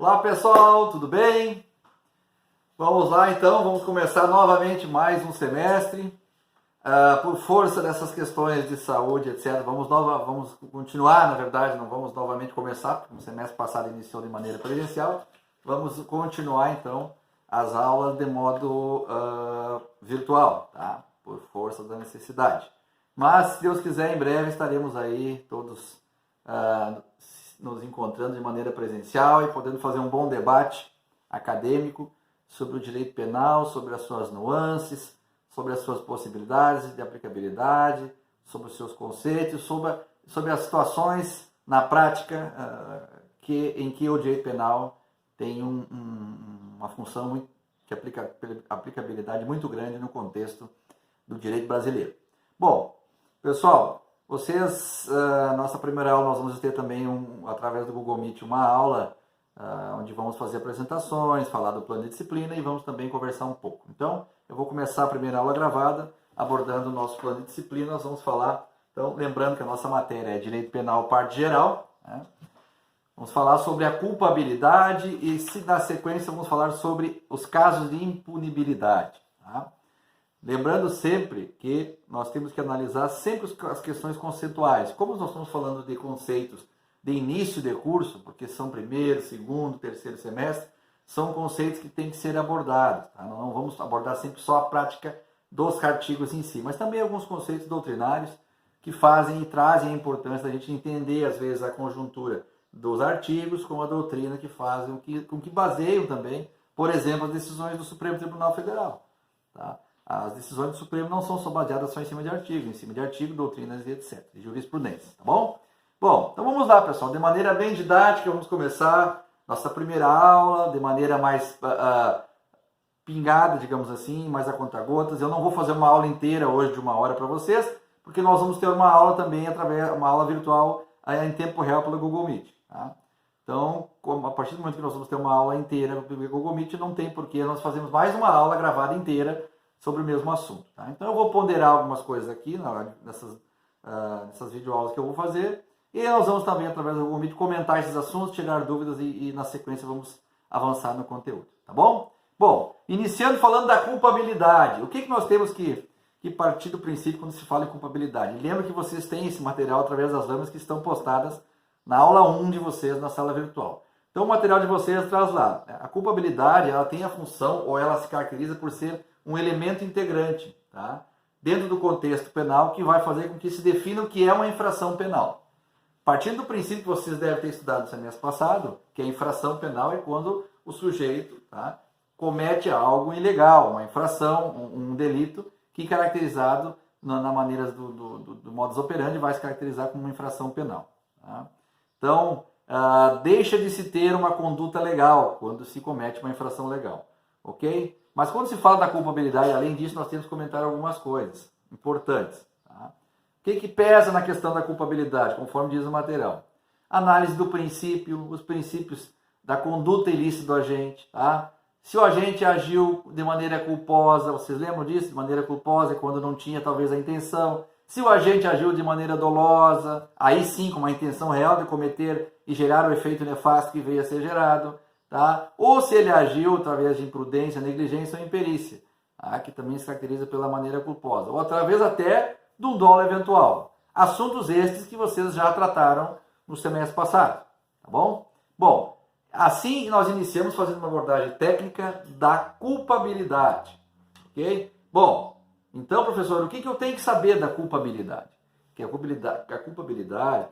Olá pessoal, tudo bem? Vamos lá então, vamos começar novamente mais um semestre. Por força dessas questões de saúde, etc., vamos continuar, na verdade, não vamos novamente começar, porque no semestre passado iniciou de maneira presencial. Vamos continuar então as aulas de modo virtual, tá? Por força da necessidade. Mas, se Deus quiser, em breve estaremos aí todos nos encontrando de maneira presencial e podendo fazer um bom debate acadêmico sobre o direito penal, sobre as suas nuances, sobre as suas possibilidades de aplicabilidade, sobre os seus conceitos, sobre as situações na prática em que o direito penal tem uma função de aplicabilidade muito grande no contexto do direito brasileiro. Bom, pessoal, nossa primeira aula nós vamos ter também, através do Google Meet, uma aula onde vamos fazer apresentações, falar do plano de disciplina e vamos também conversar um pouco. Então, eu vou começar a primeira aula gravada, abordando o nosso plano de disciplina. Nós vamos falar, então, lembrando que a nossa matéria é Direito Penal, parte geral, né? Vamos falar sobre a culpabilidade e, na sequência, vamos falar sobre os casos de impunibilidade, tá? Lembrando sempre que nós temos que analisar sempre as questões conceituais. Como nós estamos falando de conceitos de início de curso, porque são primeiro, segundo, terceiro semestre, são conceitos que têm que ser abordados, tá? Não vamos abordar sempre só a prática dos artigos em si, mas também alguns conceitos doutrinários que fazem e trazem a importância da gente entender, às vezes, a conjuntura dos artigos com a doutrina que fazem, com que baseiam também, por exemplo, as decisões do Supremo Tribunal Federal, tá? As decisões do Supremo não são só baseadas só em cima de artigo, doutrinas e etc., de jurisprudência, tá bom? Bom, então vamos lá, pessoal, de maneira bem didática, vamos começar nossa primeira aula, de maneira mais pingada, digamos assim, mais a conta-gotas. Eu não vou fazer uma aula inteira hoje de 1 hora para vocês, porque nós vamos ter uma aula também, uma aula virtual em tempo real pelo Google Meet, tá? Então, a partir do momento que nós vamos ter uma aula inteira pelo Google Meet, não tem porquê nós fazermos mais uma aula gravada inteira sobre o mesmo assunto, tá? Então eu vou ponderar algumas coisas aqui nessas videoaulas que eu vou fazer, e nós vamos também, através do Google Meet, comentar esses assuntos, tirar dúvidas e na sequência vamos avançar no conteúdo, tá bom? Bom, iniciando falando da culpabilidade. O que nós temos que partir do princípio quando se fala em culpabilidade? Lembra que vocês têm esse material através das lâminas que estão postadas na aula 1 de vocês na sala virtual. Então o material de vocês traz lá. A culpabilidade, ela tem a função, ou ela se caracteriza por ser um elemento integrante, tá? Dentro do contexto penal, que vai fazer com que se defina o que é uma infração penal. Partindo do princípio que vocês devem ter estudado no semestre passado, que a infração penal é quando o sujeito, tá, comete algo ilegal, uma infração, um delito, que caracterizado na maneira do modus operandi vai se caracterizar como uma infração penal, tá? Então, deixa de se ter uma conduta legal quando se comete uma infração legal, ok? Mas quando se fala da culpabilidade, além disso, nós temos que comentar algumas coisas importantes, tá? O que pesa na questão da culpabilidade, conforme diz o material? Análise do princípio, os princípios da conduta ilícita do agente, tá? Se o agente agiu de maneira culposa, vocês lembram disso? De maneira culposa é quando não tinha talvez a intenção. Se o agente agiu de maneira dolosa, aí sim com uma intenção real de cometer e gerar o efeito nefasto que veio a ser gerado, tá? Ou se ele agiu através de imprudência, negligência ou imperícia, tá? Que também se caracteriza pela maneira culposa, ou através até de um dolo eventual. Assuntos estes que vocês já trataram no semestre passado, tá bom? Bom, assim nós iniciamos fazendo uma abordagem técnica da culpabilidade, ok? Bom, então, professor, o que eu tenho que saber da culpabilidade? Que a culpabilidade,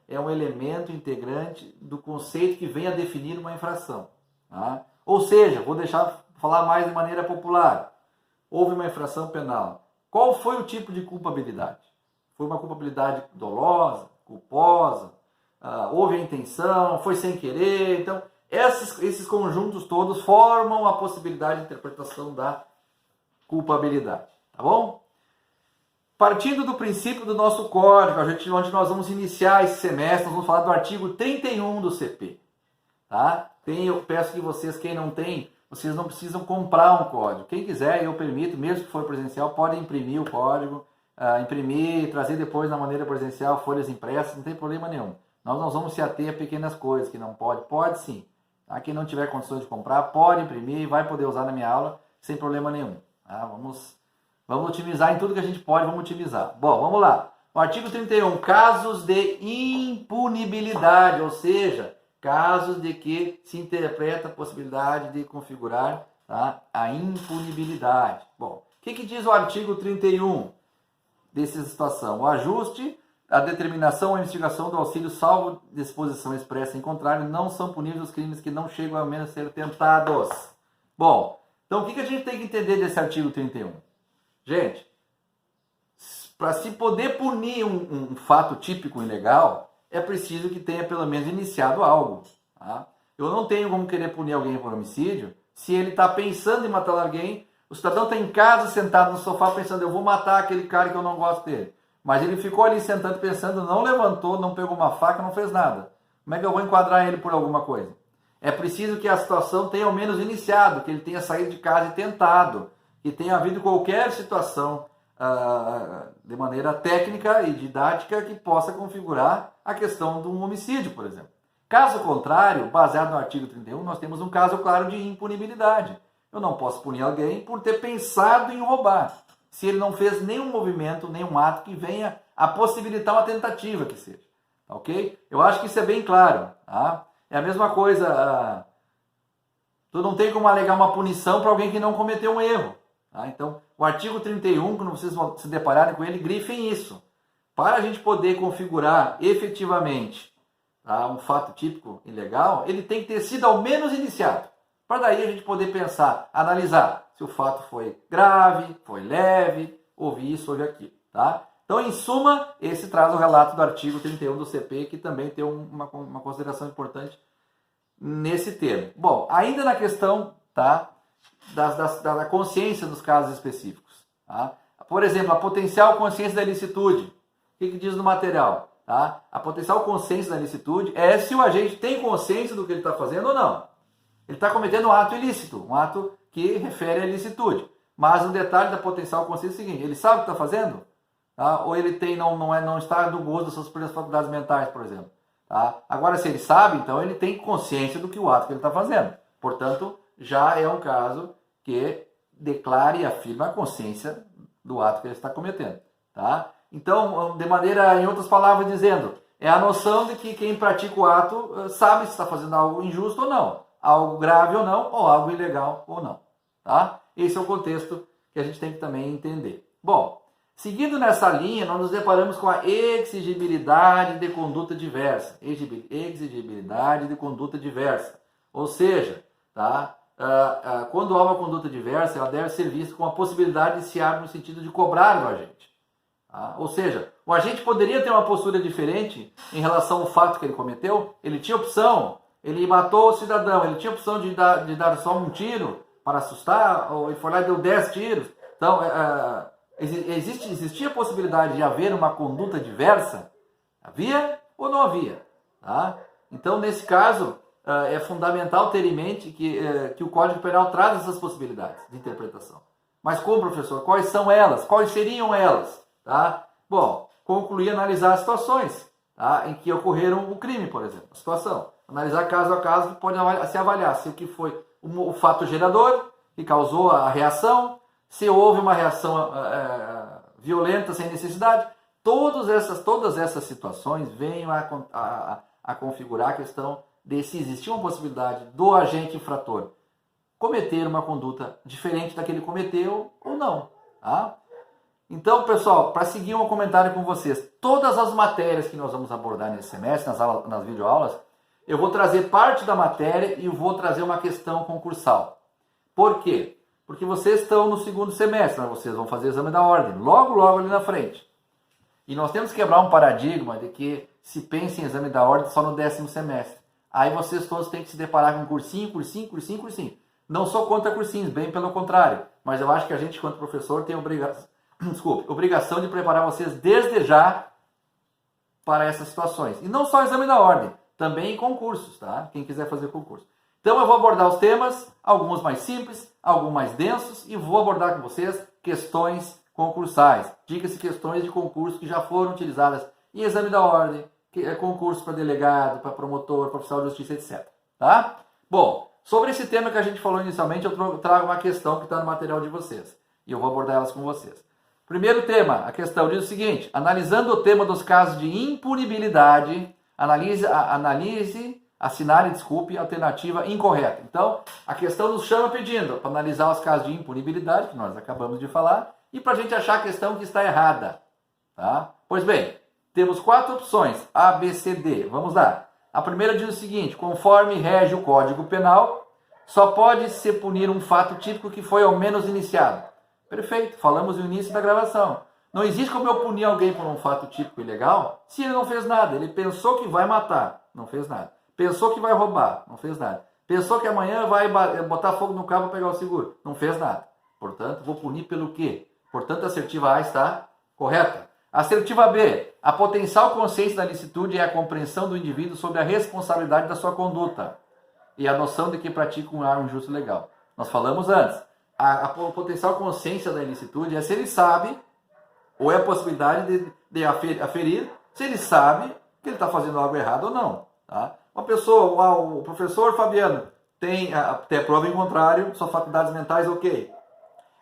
é um elemento integrante do conceito que vem a definir uma infração, tá? Ou seja, vou falar mais de maneira popular. Houve uma infração penal. Qual foi o tipo de culpabilidade? Foi uma culpabilidade dolosa, culposa? Houve a intenção? Foi sem querer? Então, esses conjuntos todos formam a possibilidade de interpretação da culpabilidade, tá bom? Partindo do princípio do nosso código, onde nós vamos iniciar esse semestre, nós vamos falar do artigo 31 do CP. Tá? Eu peço que vocês, quem não tem, vocês não precisam comprar um código. Quem quiser, eu permito, mesmo que for presencial, pode imprimir o código, imprimir, trazer depois na maneira presencial, folhas impressas, não tem problema nenhum. Nós vamos se ater a pequenas coisas que não pode. Pode sim. Tá? Quem não tiver condições de comprar, pode imprimir e vai poder usar na minha aula sem problema nenhum. Tá? Vamos otimizar em tudo que a gente pode, vamos otimizar. Bom, vamos lá. O artigo 31, casos de impunibilidade, ou seja, casos de que se interpreta a possibilidade de configurar, tá, a impunibilidade. Bom, o que diz o artigo 31 dessa situação? O ajuste, a determinação ou a investigação do auxílio, salvo disposição expressa em contrário, não são puníveis os crimes que não chegam a menos ser tentados. Bom, então o que a gente tem que entender desse artigo 31? Gente, para se poder punir um fato típico ilegal, é preciso que tenha pelo menos iniciado algo. Tá? Eu não tenho como querer punir alguém por homicídio se ele está pensando em matar alguém. O cidadão está em casa, sentado no sofá, pensando, eu vou matar aquele cara que eu não gosto dele. Mas ele ficou ali sentado pensando, não levantou, não pegou uma faca, não fez nada. Como é que eu vou enquadrar ele por alguma coisa? É preciso que a situação tenha ao menos iniciado, que ele tenha saído de casa e tentado, que tenha havido qualquer situação de maneira técnica e didática que possa configurar a questão de um homicídio, por exemplo. Caso contrário, baseado no artigo 31, nós temos um caso claro de impunibilidade. Eu não posso punir alguém por ter pensado em roubar, se ele não fez nenhum movimento, nenhum ato que venha a possibilitar uma tentativa que seja. Ok? Eu acho que isso é bem claro. Tá? É a mesma coisa, tu não tem como alegar uma punição para alguém que não cometeu um erro. Tá? Então, o artigo 31, quando vocês se depararem com ele, grifem isso. Para a gente poder configurar efetivamente, tá, um fato típico ilegal, ele tem que ter sido ao menos iniciado. Para daí a gente poder pensar, analisar se o fato foi grave, foi leve, houve isso, houve aquilo. Tá? Então, em suma, esse traz o relato do artigo 31 do CP, que também tem uma consideração importante nesse termo. Bom, ainda na questão, tá, da consciência dos casos específicos. Tá? Por exemplo, a potencial consciência da ilicitude. O que diz no material? Tá? A potencial consciência da ilicitude é se o agente tem consciência do que ele está fazendo ou não. Ele está cometendo um ato ilícito, um ato que refere à ilicitude. Mas o detalhe da potencial consciência é o seguinte, ele sabe o que está fazendo? Tá? Ou ele não está do gosto das suas próprias faculdades mentais, por exemplo. Tá? Agora, se ele sabe, então ele tem consciência do que o ato que ele está fazendo. Portanto, já é um caso que declare e afirma a consciência do ato que ele está cometendo. Tá? Então, de maneira, em outras palavras, dizendo, é a noção de que quem pratica o ato sabe se está fazendo algo injusto ou não, algo grave ou não, ou algo ilegal ou não. Tá? Esse é o contexto que a gente tem que também entender. Bom, seguindo nessa linha, nós nos deparamos com a exigibilidade de conduta diversa. Exigibilidade de conduta diversa. Ou seja, tá? Quando há uma conduta diversa, ela deve ser vista com a possibilidade de se abrir no sentido de cobrar do agente. Tá? Ou seja, o agente poderia ter uma postura diferente em relação ao fato que ele cometeu. Ele tinha opção, ele matou o cidadão, ele tinha opção de dar só um tiro para assustar, ou ele foi lá e deu 10 tiros. Então, existia a possibilidade de haver uma conduta diversa? Havia ou não havia? Tá? Então, nesse caso, é fundamental ter em mente que o Código Penal traz essas possibilidades de interpretação. Mas como, professor? Quais são elas? Quais seriam elas? Tá? Bom, concluir analisar as situações, tá, em que ocorreram o crime, por exemplo, a situação. Analisar caso a caso, que pode se avaliar se o que foi o fato gerador, que causou a reação, se houve uma reação violenta sem necessidade. Todas essas situações vêm a configurar a questão de se existia uma possibilidade do agente infrator cometer uma conduta diferente da que ele cometeu ou não. Tá? Então, pessoal, para seguir um comentário com vocês, todas as matérias que nós vamos abordar nesse semestre, nas videoaulas, eu vou trazer parte da matéria e vou trazer uma questão concursal. Por quê? Porque vocês estão no segundo semestre, vocês vão fazer o exame da ordem, logo ali na frente. E nós temos que quebrar um paradigma de que se pensa em exame da ordem só no 10º semestre. Aí vocês todos têm que se deparar com cursinho. Não sou contra cursinhos, bem pelo contrário. Mas eu acho que a gente, enquanto professor, tem obrigação de preparar vocês desde já para essas situações. E não só exame da ordem, também em concursos, tá? Quem quiser fazer concurso. Então eu vou abordar os temas, alguns mais simples, alguns mais densos, e vou abordar com vocês questões concursais. Dicas e questões de concurso que já foram utilizadas em exame da ordem, concurso para delegado, para promotor, para oficial de justiça, etc. Tá? Bom, sobre esse tema que a gente falou inicialmente, eu trago uma questão que está no material de vocês. E eu vou abordar elas com vocês. Primeiro tema, a questão diz o seguinte: analisando o tema dos casos de impunibilidade, analise, assinale, desculpe, alternativa incorreta. Então, a questão nos chama pedindo para analisar os casos de impunibilidade, que nós acabamos de falar, e para a gente achar a questão que está errada. Tá? Pois bem, temos 4 opções, A, B, C, D. Vamos lá. A primeira diz o seguinte: conforme rege o Código Penal, só pode se punir um fato típico que foi ao menos iniciado. Perfeito, falamos no início da gravação. Não existe como eu punir alguém por um fato típico ilegal se ele não fez nada. Ele pensou que vai matar, não fez nada. Pensou que vai roubar, não fez nada. Pensou que amanhã vai botar fogo no carro para pegar o seguro, não fez nada. Portanto, vou punir pelo quê? Portanto, a assertiva A está correta. Assertiva B, a potencial consciência da licitude é a compreensão do indivíduo sobre a responsabilidade da sua conduta e a noção de que pratica um ato injusto e legal. Nós falamos antes. A potencial consciência da ilicitude é se ele sabe, ou é a possibilidade de aferir, se ele sabe que ele está fazendo algo errado ou não. Tá? Uma pessoa, o professor Fabiano, tem a prova em contrário, suas faculdades mentais, ok.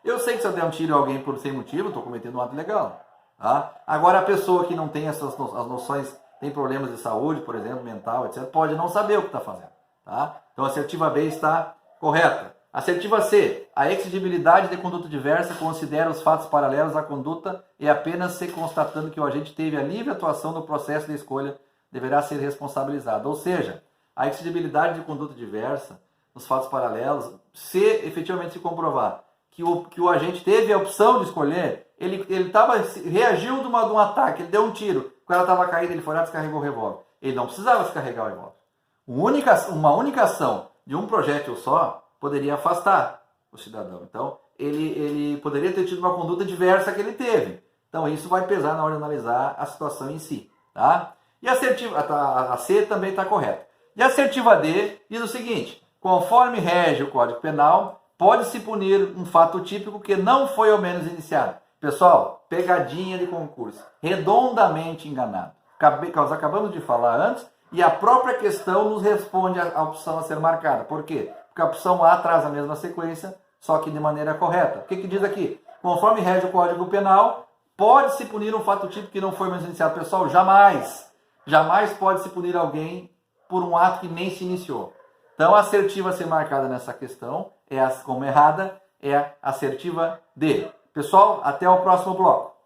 Eu sei que se eu der um tiro a alguém por sem motivo, estou cometendo um ato ilegal. Tá? Agora, a pessoa que não tem as noções, tem problemas de saúde, por exemplo, mental, etc., pode não saber o que está fazendo. Tá? Então, a assertiva B está correta. Assertiva C, a exigibilidade de conduta diversa considera os fatos paralelos à conduta e apenas se constatando que o agente teve a livre atuação no processo de escolha deverá ser responsabilizado. Ou seja, a exigibilidade de conduta diversa nos fatos paralelos, se efetivamente se comprovar que o agente teve a opção de escolher, ele reagiu de um ataque, ele deu um tiro, o cara estava caído, ele foi lá e descarregou o revólver. Ele não precisava descarregar o revólver. Uma única ação de um projétil só poderia afastar o cidadão. Então, ele poderia ter tido uma conduta diversa que ele teve. Então, isso vai pesar na hora de analisar a situação em si. Tá? E a assertiva, a C também está correta. E a assertiva D diz o seguinte: conforme rege o Código Penal, pode-se punir um fato típico que não foi ao menos iniciado. Pessoal, pegadinha de concurso. Redondamente enganado. Nós acabamos de falar antes e a própria questão nos responde a opção a ser marcada. Por quê? Porque a opção A traz a mesma sequência, só que de maneira correta. O que diz aqui? Conforme rege o Código Penal, pode-se punir um fato típico que não foi mais iniciado. Pessoal, jamais pode-se punir alguém por um ato que nem se iniciou. Então, a assertiva a ser marcada nessa questão, como errada, é a assertiva D. Pessoal, até o próximo bloco.